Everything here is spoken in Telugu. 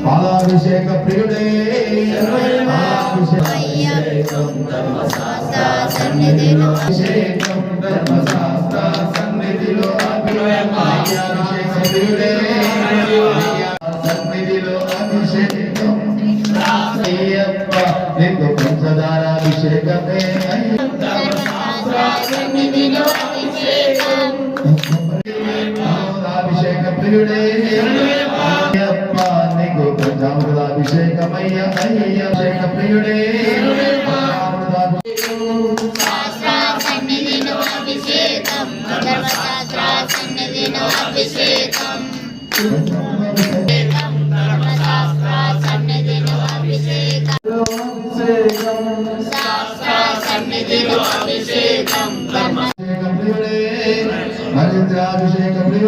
పాలాభిషేక ప్రియుడే నీకు పంచదారాభిషేకమే అభిషేక ప్రియుడే నీకు పంచామృతాభిషేకమయ్య అభిషేక ప్రియుడే సన్నిధిలో